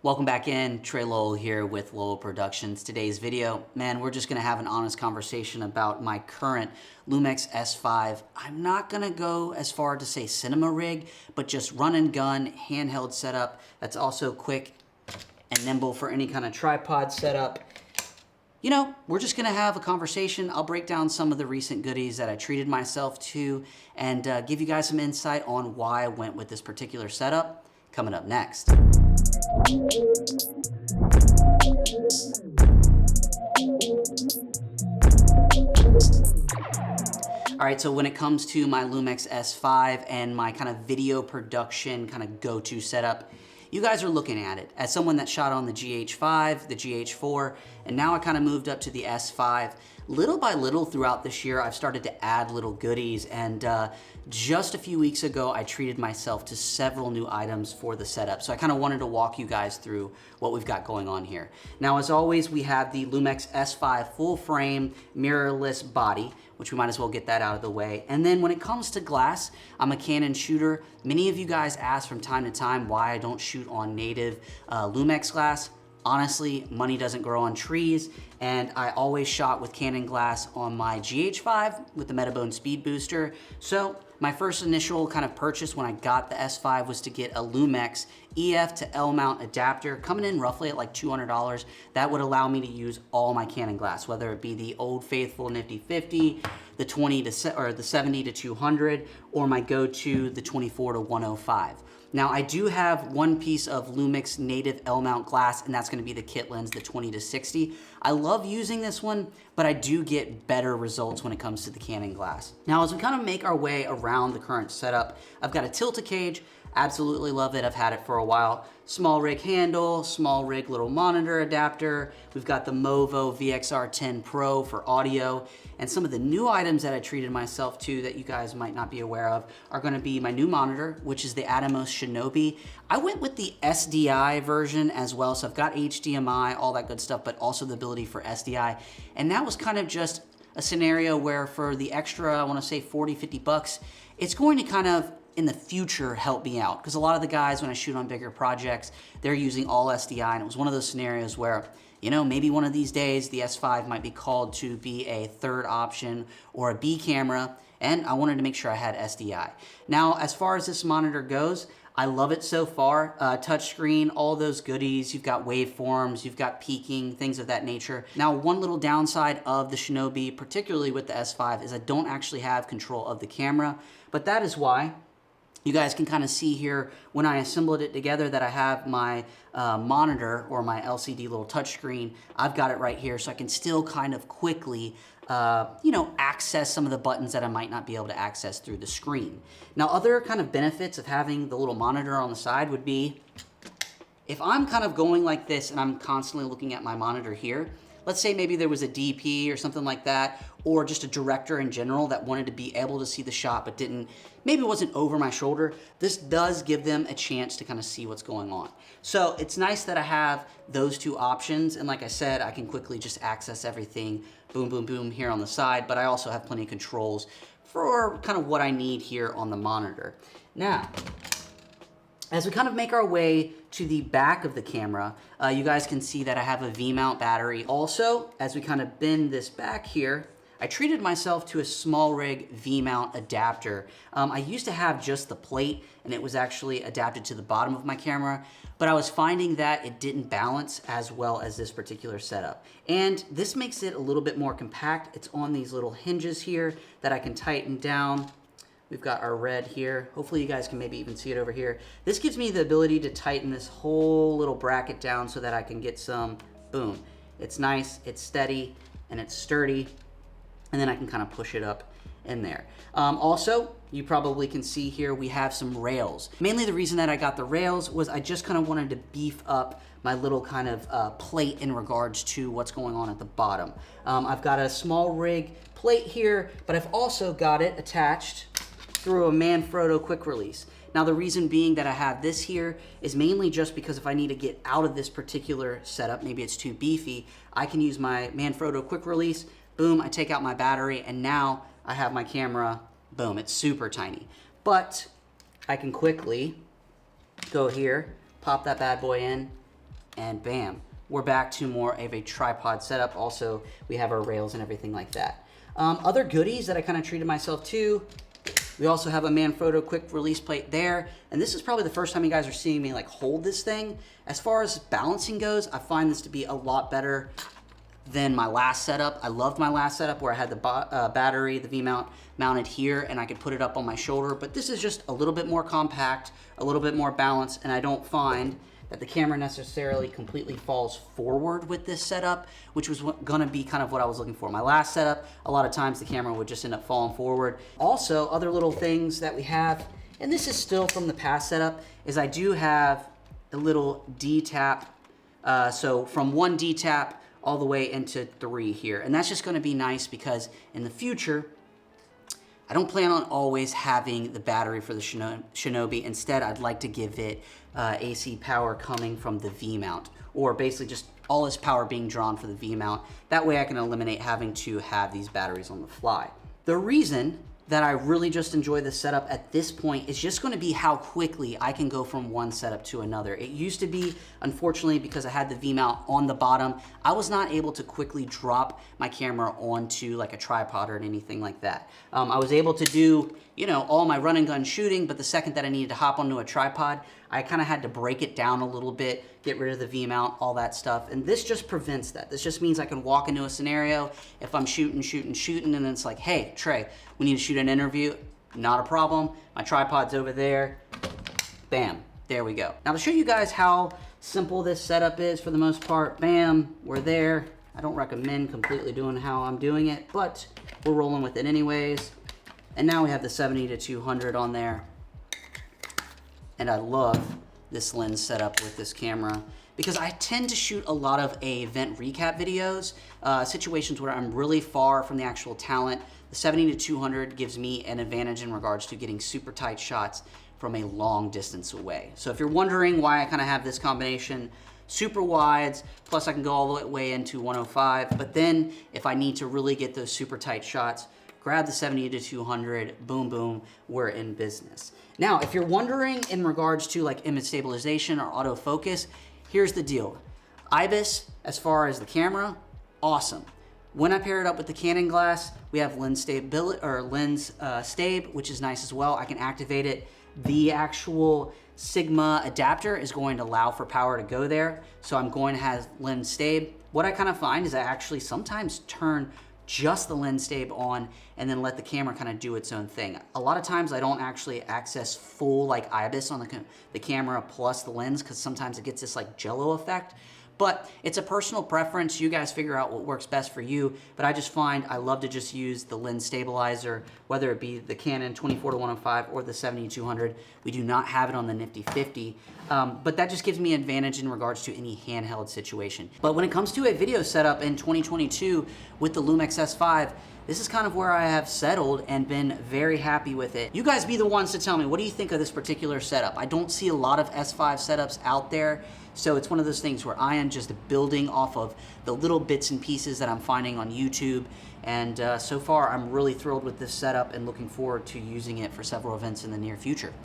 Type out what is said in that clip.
Welcome back in. Trey Lowell here with Lowell Productions. Today's video, man, we're just gonna have an honest conversation about my current Lumix S5. I'm not gonna go as far to say cinema rig, but just run and gun, handheld setup that's also quick and nimble for any kind of tripod setup. You know, we're just gonna have a conversation. I'll break down some of the recent goodies that I treated myself to and give you guys some insight on why I went with this particular setup. Coming up next. All right, so when it comes to my Lumix S5 and my kind of video production kind of go-to setup, you guys are looking at it. As someone that shot on the GH5, the GH4, and now I kind of moved up to the S5. Little by little throughout this year, I've started to add little goodies, and just a few weeks ago, I treated myself to several new items for the setup. So I kind of wanted to walk you guys through what we've got going on here. Now, as always, we have the Lumix S5 full frame mirrorless body, which we might as well get that out of the way. And then when it comes to glass, I'm a Canon shooter. Many of you guys ask from time to time why I don't shoot on native Lumix glass. Honestly, money doesn't grow on trees, and I always shot with Canon glass on my GH5 with the Metabone Speed Booster. So my first initial kind of purchase when I got the S5 was to get a Lumix EF to L mount adapter, coming in roughly at like $200. That would allow me to use all my Canon glass, whether it be the old faithful Nifty 50, the 20 to or the 70 to 200, or my go-to the 24 to 105. Now, I do have one piece of Lumix native L-mount glass, and that's gonna be the kit lens, the 20 to 60. I love using this one, but I do get better results when it comes to the Canon glass. Now, as we kind of make our way around the current setup, I've got a tilt-a-cage. Absolutely love it. I've had it for a while. Small rig handle, small rig little monitor adapter. We've got the Movo VXR10 Pro for audio. And some of the new items that I treated myself to that you guys might not be aware of are gonna be my new monitor, which is the Atomos Shinobi. I went with the SDI version as well. So I've got HDMI, all that good stuff, but also the ability for SDI. And that was kind of just a scenario where for the extra, I wanna say 40, 50 bucks, it's going to kind of in the future help me out, because a lot of the guys when I shoot on bigger projects, they're using all SDI, and it was one of those scenarios where, you know, maybe one of these days the S5 might be called to be a third option or a B camera, and I wanted to make sure I had SDI. Now, as far as this monitor goes, I love it so far. Touchscreen, all those goodies. You've got waveforms, you've got peaking, things of that nature. Now, one little downside of the Shinobi, particularly with the S5, is I don't actually have control of the camera, but that is why you guys can kind of see here when I assembled it together that I have my monitor or my LCD little touchscreen. I've got it right here, so I can still kind of quickly you know, access some of the buttons that I might not be able to access through the screen. Now, other kind of benefits of having the little monitor on the side would be, if I'm kind of going like this and I'm constantly looking at my monitor here, let's say maybe there was a DP or something like that, or just a director in general that wanted to be able to see the shot but maybe wasn't over my shoulder, this does give them a chance to kind of see what's going on. So it's nice that I have those two options, and like I said, I can quickly just access everything, boom, boom, boom, here on the side, but I also have plenty of controls for kind of what I need here on the monitor. Now, as we kind of make our way to the back of the camera, you guys can see that I have a V-mount battery. Also, as we kind of bend this back here, I treated myself to a small rig V-mount adapter. I used to have just the plate, and it was actually adapted to the bottom of my camera, but I was finding that it didn't balance as well as this particular setup. And this makes it a little bit more compact. It's on these little hinges here that I can tighten down. We've got our red here. Hopefully you guys can maybe even see it over here. This gives me the ability to tighten this whole little bracket down so that I can get some, boom. It's nice, it's steady, and it's sturdy. And then I can kind of push it up in there. Also, you probably can see here we have some rails. Mainly the reason that I got the rails was I just kind of wanted to beef up my little kind of plate in regards to what's going on at the bottom. I've got a small rig plate here, but I've also got it attached through a Manfrotto quick release. Now, the reason being that I have this here is mainly just because if I need to get out of this particular setup, maybe it's too beefy, I can use my Manfrotto quick release. Boom, I take out my battery, and now I have my camera. Boom, it's super tiny. But I can quickly go here, pop that bad boy in, and bam, we're back to more of a tripod setup. Also, we have our rails and everything like that. Other goodies that I kind of treated myself to, we also have a Manfrotto quick release plate there. And this is probably the first time you guys are seeing me like hold this thing. As far as balancing goes, I find this to be a lot better than my last setup. I loved my last setup where I had the battery, the V-mount mounted here, and I could put it up on my shoulder. But this is just a little bit more compact, a little bit more balanced, and I don't find that the camera necessarily completely falls forward with this setup, which was gonna be kind of what I was looking for. My last setup, a lot of times the camera would just end up falling forward. Also, other little things that we have, and this is still from the past setup, is I do have a little D-tap. So from 1 D-tap all the way into 3 here. And that's just gonna be nice because in the future, I don't plan on always having the battery for the Shinobi. Instead, I'd like to give it AC power coming from the V-mount, or basically just all this power being drawn for the V-mount. That way I can eliminate having to have these batteries on the fly. The reason that I really just enjoy this setup at this point is just gonna be how quickly I can go from one setup to another. It used to be, unfortunately, because I had the V-mount on the bottom, I was not able to quickly drop my camera onto like a tripod or anything like that. I was able to do, you know, all my run and gun shooting, but the second that I needed to hop onto a tripod, I kind of had to break it down a little bit, get rid of the V-mount, all that stuff. And this just prevents that. This just means I can walk into a scenario if I'm shooting, and then it's like, hey, Trey, we need to shoot an interview. Not a problem. My tripod's over there. Bam, there we go. Now to show you guys how simple this setup is for the most part, bam, we're there. I don't recommend completely doing how I'm doing it, but we're rolling with it anyways. And now we have the 70-200 on there. And I love this lens setup with this camera because I tend to shoot a lot of event recap videos, situations where I'm really far from the actual talent. The 70-200 gives me an advantage in regards to getting super tight shots from a long distance away. So if you're wondering why I kind of have this combination, super wides, plus I can go all the way into 105, but then if I need to really get those super tight shots, grab the 70-200, boom, boom, we're in business. Now, if you're wondering in regards to like image stabilization or autofocus, here's the deal. IBIS, as far as the camera, awesome. When I pair it up with the Canon glass, we have lens stability or lens stab, which is nice as well. I can activate it. The actual Sigma adapter is going to allow for power to go there. So I'm going to have lens stab. What I kind of find is I actually sometimes turn just the lens stab on and then let the camera kind of do its own thing. A lot of times I don't actually access full like IBIS on the camera plus the lens because sometimes it gets this like jello effect. But it's a personal preference. You guys figure out what works best for you. But I just find I love to just use the lens stabilizer, whether it be the Canon 24-105 or the 70-200. We do not have it on the Nifty 50. But that just gives me an advantage in regards to any handheld situation. But when it comes to a video setup in 2022 with the Lumix S5, this is kind of where I have settled and been very happy with it. You guys be the ones to tell me, what do you think of this particular setup? I don't see a lot of S5 setups out there. So it's one of those things where I am just building off of the little bits and pieces that I'm finding on YouTube. And so far, I'm really thrilled with this setup and looking forward to using it for several events in the near future.